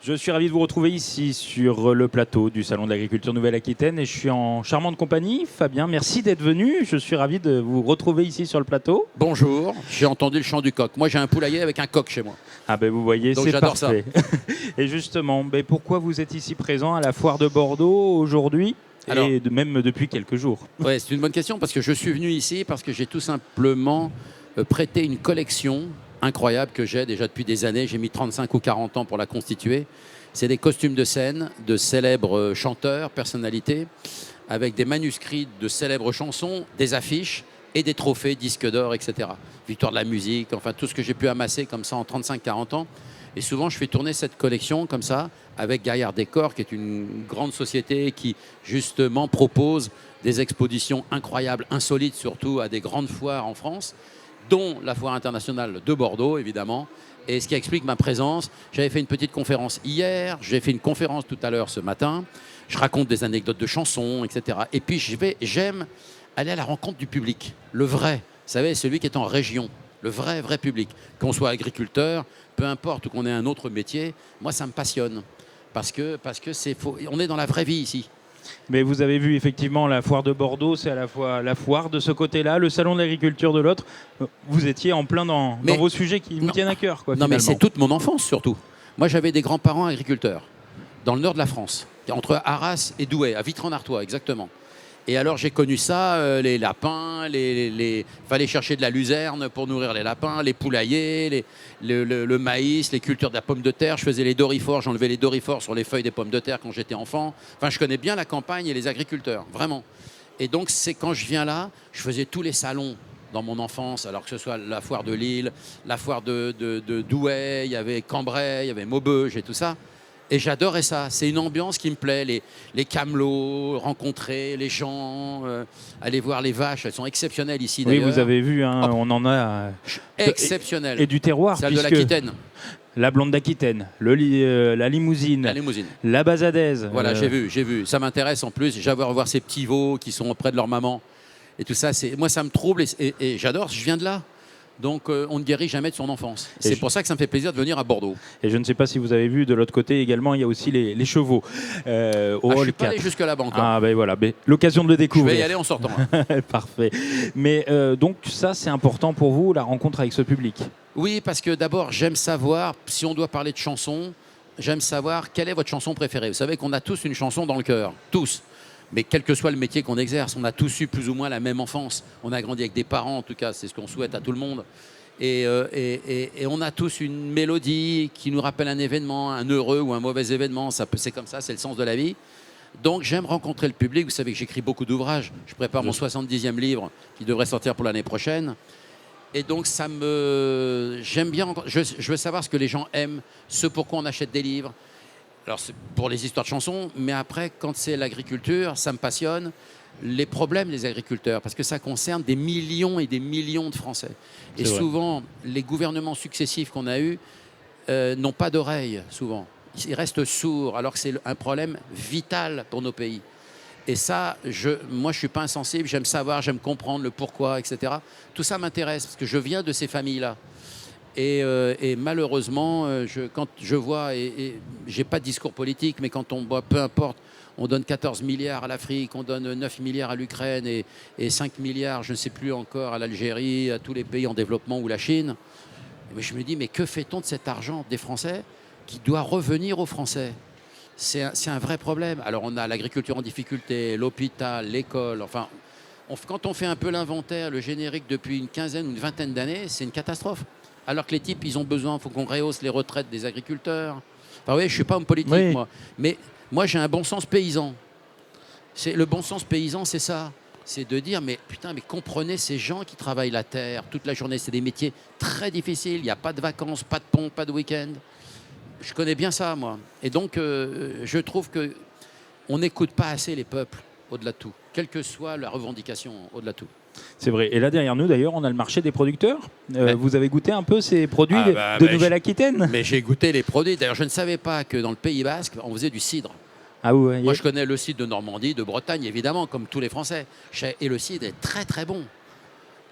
Je suis ravi de vous retrouver ici sur le plateau du Salon de l'Agriculture Nouvelle-Aquitaine et je suis en charmante compagnie. Fabien, merci d'être venu. Je suis ravi de vous retrouver ici sur le plateau. Bonjour, j'ai entendu le chant du coq. Moi, j'ai un poulailler avec un coq chez moi. Ah ben vous voyez, Donc, c'est j'adore parfait. Et justement, pourquoi vous êtes ici présent à la foire de Bordeaux aujourd'hui et même depuis quelques jours? Ouais, c'est une bonne question parce que je suis venu ici parce que j'ai tout simplement prêté une collection incroyable que j'ai déjà depuis des années. J'ai mis 35 ou 40 ans pour la constituer. C'est des costumes de scène de célèbres chanteurs, personnalités, avec des manuscrits de célèbres chansons, des affiches et des trophées, disques d'or, etc. Victoire de la musique, enfin tout ce que j'ai pu amasser comme ça en 35-40 ans. Et souvent, je fais tourner cette collection comme ça avec Gaillard Décor, qui est une grande société qui, justement, propose des expositions incroyables, insolites surtout, à des grandes foires en France, dont la Foire internationale de Bordeaux, évidemment. Et ce qui explique ma présence, j'avais fait une petite conférence hier, j'ai fait une conférence tout à l'heure ce matin, je raconte des anecdotes de chansons, etc. Et puis j'aime aller à la rencontre du public, le vrai, vous savez, celui qui est en région, le vrai public. Qu'on soit agriculteur, peu importe, ou qu'on ait un autre métier, moi ça me passionne, parce que on est dans la vraie vie ici. Mais vous avez vu effectivement la foire de Bordeaux, c'est à la fois la foire de ce côté-là, le salon de l'agriculture de l'autre. Vous étiez en plein dans vos sujets qui vous tiennent à cœur, quoi. Non, mais c'est toute mon enfance surtout. Moi, j'avais des grands-parents agriculteurs dans le nord de la France, entre Arras et Douai, à Vitry-en-Artois, exactement. Et alors, j'ai connu ça, les lapins, fallait chercher de la luzerne pour nourrir les lapins, les poulaillers, le maïs, les cultures de la pomme de terre. Je faisais les dorifores, j'enlevais les dorifores sur les feuilles des pommes de terre quand j'étais enfant. Enfin, je connais bien la campagne et les agriculteurs, vraiment. Et donc, c'est quand je viens là, je faisais tous les salons dans mon enfance, alors que ce soit la foire de Lille, la foire de Douai, il y avait Cambrai, il y avait Maubeuge et tout ça. Et j'adorais ça. C'est une ambiance qui me plaît. Les camelots, rencontrer les gens, aller voir les vaches. Elles sont exceptionnelles ici, d'ailleurs. Oui, vous avez vu, hein, on en a... exceptionnelles. Et du terroir. Celle de l'Aquitaine. La blonde d'Aquitaine, la limousine, la basadaise. Voilà, j'ai vu. Ça m'intéresse en plus. J'ai à voir ces petits veaux qui sont auprès de leur maman. Et tout ça, moi, ça me trouble et j'adore. Je viens de là. Donc, on ne guérit jamais de son enfance. C'est pour ça que ça me fait plaisir de venir à Bordeaux. Et je ne sais pas si vous avez vu, de l'autre côté également, il y a aussi les chevaux. Je ne suis pas allé jusque-là-bas encore. Ah, ben voilà, l'occasion de le découvrir. Je vais y aller en sortant. Parfait. Mais donc, ça, c'est important pour vous, la rencontre avec ce public? Oui, parce que d'abord, j'aime savoir, si on doit parler de chansons, j'aime savoir quelle est votre chanson préférée. Vous savez qu'on a tous une chanson dans le cœur, tous. Mais quel que soit le métier qu'on exerce, on a tous eu plus ou moins la même enfance. On a grandi avec des parents, en tout cas, c'est ce qu'on souhaite à tout le monde. Et on a tous une mélodie qui nous rappelle un événement, un heureux ou un mauvais événement. C'est comme ça, c'est le sens de la vie. Donc j'aime rencontrer le public. Vous savez que j'écris beaucoup d'ouvrages. Je prépare mon 70e livre qui devrait sortir pour l'année prochaine. Et donc j'aime bien, je veux savoir ce que les gens aiment, ce pourquoi on achète des livres. Alors, c'est pour les histoires de chansons, mais après, quand c'est l'agriculture, ça me passionne. Les problèmes des agriculteurs, parce que ça concerne des millions et des millions de Français. Et souvent, les gouvernements successifs qu'on a eus n'ont pas d'oreilles, souvent. Ils restent sourds, alors que c'est un problème vital pour nos pays. Et ça, moi, je ne suis pas insensible, j'aime savoir, j'aime comprendre le pourquoi, etc. Tout ça m'intéresse, parce que je viens de ces familles-là. Et malheureusement, quand je vois, et j'ai pas de discours politique, mais quand on voit, peu importe, on donne 14 milliards à l'Afrique, on donne 9 milliards à l'Ukraine et 5 milliards, je ne sais plus encore, à l'Algérie, à tous les pays en développement ou la Chine. Mais je me dis, mais que fait-on de cet argent des Français qui doit revenir aux Français? C'est un vrai problème. Alors on a l'agriculture en difficulté, l'hôpital, l'école, enfin... Quand on fait un peu l'inventaire, le générique depuis une quinzaine ou une vingtaine d'années, c'est une catastrophe. Alors que les types, ils ont besoin, il faut qu'on rehausse les retraites des agriculteurs. Enfin oui, je ne suis pas homme politique, moi. Mais moi, j'ai un bon sens paysan. Le bon sens paysan, c'est ça. C'est de dire, mais putain, mais comprenez ces gens qui travaillent la terre toute la journée. C'est des métiers très difficiles. Il n'y a pas de vacances, pas de pont, pas de week-end. Je connais bien ça, moi. Et donc, je trouve qu'on n'écoute pas assez les peuples, au-delà de tout. Quelle que soit la revendication, au-delà de tout. C'est vrai. Et là, derrière nous, d'ailleurs, on a le marché des producteurs. Vous avez goûté un peu ces produits de Nouvelle-Aquitaine? Mais j'ai goûté les produits. D'ailleurs, je ne savais pas que dans le Pays Basque, on faisait du cidre. Ah ouais, moi, je connais le cidre de Normandie, de Bretagne, évidemment, comme tous les Français. Et le cidre est très, très bon.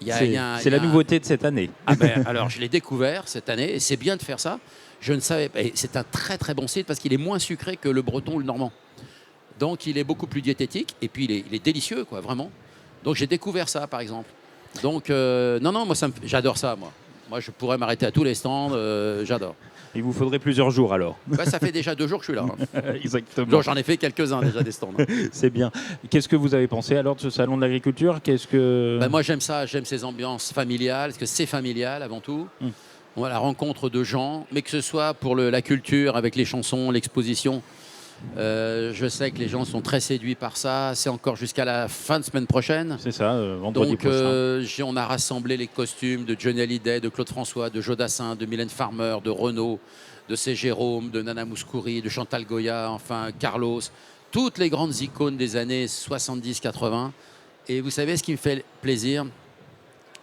C'est la nouveauté de cette année. Ah ben, alors, je l'ai découvert cette année et c'est bien de faire ça. Je ne savais pas. Et c'est un très très bon cidre parce qu'il est moins sucré que le breton ou le normand. Donc, il est beaucoup plus diététique et puis il est délicieux, quoi, vraiment. Donc, j'ai découvert ça, par exemple. Donc, non, moi, j'adore ça, moi. Moi, je pourrais m'arrêter à tous les stands, j'adore. Il vous faudrait plusieurs jours alors. Bah, ça fait déjà 2 jours que je suis là. Exactement. Donc, j'en ai fait quelques-uns déjà des stands. C'est bien. Qu'est-ce que vous avez pensé alors de ce salon de l'agriculture? Bah, moi, j'aime ça. J'aime ces ambiances familiales, parce que c'est familial avant tout. On a la rencontre de gens, mais que ce soit pour la culture, avec les chansons, l'exposition. Je sais que les gens sont très séduits par ça. C'est encore jusqu'à la fin de semaine prochaine. C'est ça, vendredi prochain. Donc, on a rassemblé les costumes de Johnny Hallyday, de Claude François, de Joe Dassin, de Mylène Farmer, de Renaud, de C. Jérôme, de Nana Mouskouri, de Chantal Goya, enfin Carlos. Toutes les grandes icônes des années 70-80. Et vous savez ce qui me fait plaisir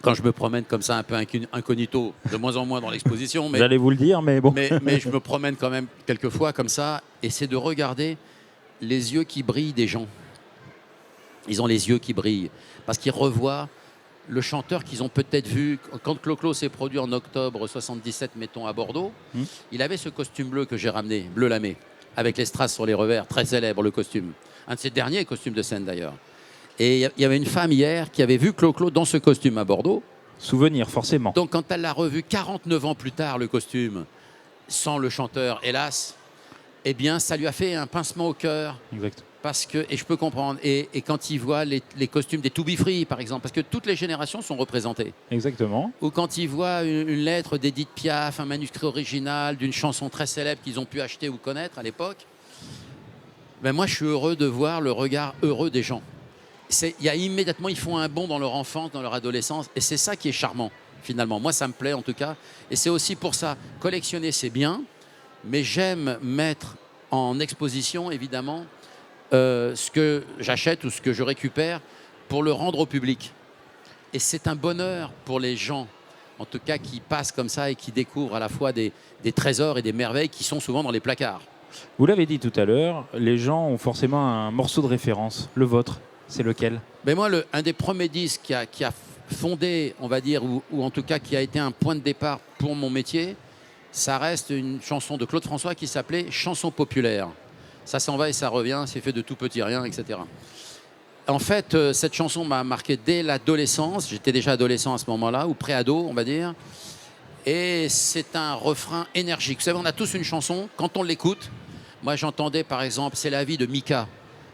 quand je me promène comme ça, un peu incognito, de moins en moins dans l'exposition. J'allais vous le dire, mais bon. Mais je me promène quand même quelques fois comme ça, et c'est de regarder les yeux qui brillent des gens. Ils ont les yeux qui brillent, parce qu'ils revoient le chanteur qu'ils ont peut-être vu. Quand Clo-Clo s'est produit en octobre 77, mettons, à Bordeaux, il avait ce costume bleu que j'ai ramené, bleu lamé, avec les strass sur les revers, très célèbre le costume. Un de ses derniers costumes de scène d'ailleurs. Et il y avait une femme hier qui avait vu Clo-Clo dans ce costume à Bordeaux. Souvenir, forcément. Donc quand elle l'a revu 49 ans plus tard, le costume, sans le chanteur, hélas, eh bien, ça lui a fait un pincement au cœur. Exact. Parce que, et je peux comprendre, et quand il voit les costumes des To Be Free, par exemple, parce que toutes les générations sont représentées. Exactement. Ou quand il voit une lettre d'Edith Piaf, un manuscrit original d'une chanson très célèbre qu'ils ont pu acheter ou connaître à l'époque, ben moi, je suis heureux de voir le regard heureux des gens. Il y a immédiatement, ils font un bond dans leur enfance, dans leur adolescence, et c'est ça qui est charmant, finalement. Moi, ça me plaît, en tout cas. Et c'est aussi pour ça, collectionner, c'est bien, mais j'aime mettre en exposition, évidemment, ce que j'achète ou ce que je récupère pour le rendre au public. Et c'est un bonheur pour les gens, en tout cas, qui passent comme ça et qui découvrent à la fois des trésors et des merveilles qui sont souvent dans les placards. Vous l'avez dit tout à l'heure, les gens ont forcément un morceau de référence. Le vôtre, c'est lequel? Mais moi, un des premiers disques qui a fondé, on va dire, ou en tout cas qui a été un point de départ pour mon métier, ça reste une chanson de Claude François qui s'appelait « Chanson populaire ». Ça s'en va et ça revient, c'est fait de tout petit rien, etc. En fait, cette chanson m'a marqué dès l'adolescence. J'étais déjà adolescent à ce moment-là, ou pré-ado, on va dire. Et c'est un refrain énergique. Vous savez, on a tous une chanson, quand on l'écoute, moi j'entendais par exemple « C'est la vie » de Mika,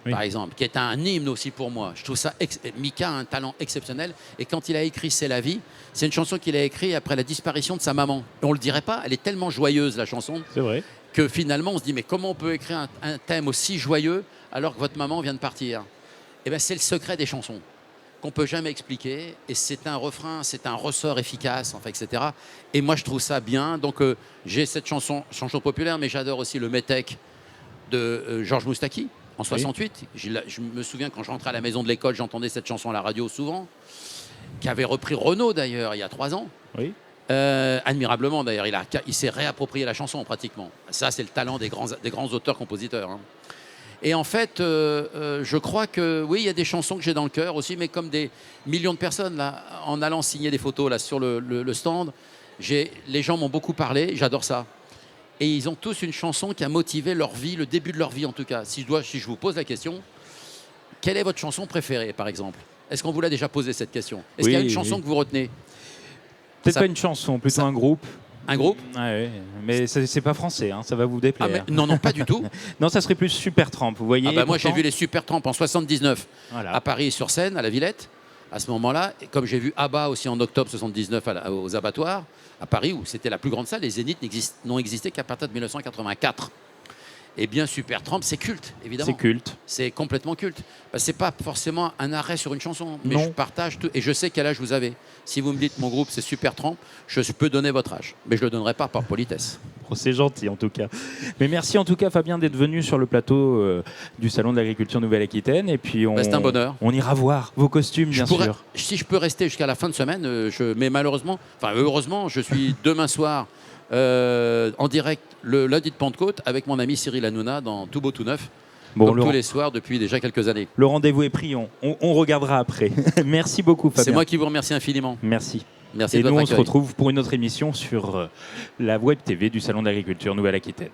oui, par exemple, qui est un hymne aussi pour moi. Je trouve ça, Mika a un talent exceptionnel. Et quand il a écrit « C'est la vie », c'est une chanson qu'il a écrite après la disparition de sa maman. Et on ne le dirait pas, elle est tellement joyeuse, la chanson. C'est vrai. Que finalement, on se dit, mais comment on peut écrire un thème aussi joyeux alors que votre maman vient de partir? Eh bien, c'est le secret des chansons qu'on ne peut jamais expliquer. Et c'est un refrain, c'est un ressort efficace, enfin, etc. Et moi, je trouve ça bien. Donc, j'ai cette chanson populaire, mais j'adore aussi le Métèque de Georges Moustaki, en 68. Oui. Je me souviens, quand je rentrais à la maison de l'école, j'entendais cette chanson à la radio souvent, qui avait repris Renaud, d'ailleurs, il y a 3 ans. Oui. Admirablement d'ailleurs, il s'est réapproprié la chanson pratiquement. Ça, c'est le talent des grands auteurs-compositeurs. Hein. Et en fait, je crois que oui, il y a des chansons que j'ai dans le cœur aussi, mais comme des millions de personnes, là, en allant signer des photos là, sur le stand, les gens m'ont beaucoup parlé, j'adore ça. Et ils ont tous une chanson qui a motivé leur vie, le début de leur vie en tout cas. Si je vous pose la question, quelle est votre chanson préférée par exemple? Est-ce qu'on vous l'a déjà posé cette question? Est-ce qu'il y a une chanson que vous retenez? Peut-être pas une chanson, plutôt un groupe. Un groupe? Ouais, mais c'est pas français, hein, ça va vous déplaire. Non, pas du tout. Non, ça serait plus Supertramp, vous voyez. Moi, j'ai vu les Supertramp en 79 à Paris sur scène, à la Villette, à ce moment-là. Et comme j'ai vu ABBA aussi en octobre 79 aux abattoirs, à Paris, où c'était la plus grande salle, les Zéniths n'ont existé qu'à partir de 1984. Eh bien, Supertramp, c'est culte, évidemment. C'est culte. C'est complètement culte. C'est pas forcément un arrêt sur une chanson, mais je partage tout. Et je sais quel âge vous avez. Si vous me dites mon groupe, c'est Supertramp, je peux donner votre âge. Mais je ne le donnerai pas par politesse. Oh, c'est gentil, en tout cas. Mais merci, en tout cas, Fabien, d'être venu sur le plateau du Salon de l'Agriculture Nouvelle-Aquitaine. Et puis, c'est un bonheur. On ira voir vos costumes, bien sûr. Si je peux rester jusqu'à la fin de semaine, mais malheureusement, heureusement, je suis demain soir en direct le lundi de Pentecôte avec mon ami Cyril Hanouna dans Tout Beau Tout Neuf Bon, tous les soirs depuis déjà quelques années. Le rendez-vous est pris, on regardera après. Merci beaucoup, Fabien. C'est moi qui vous remercie infiniment. Merci. Merci Et de votre nous, on accueil. se retrouve pour une autre émission sur la Web TV du Salon de l'Agriculture Nouvelle-Aquitaine.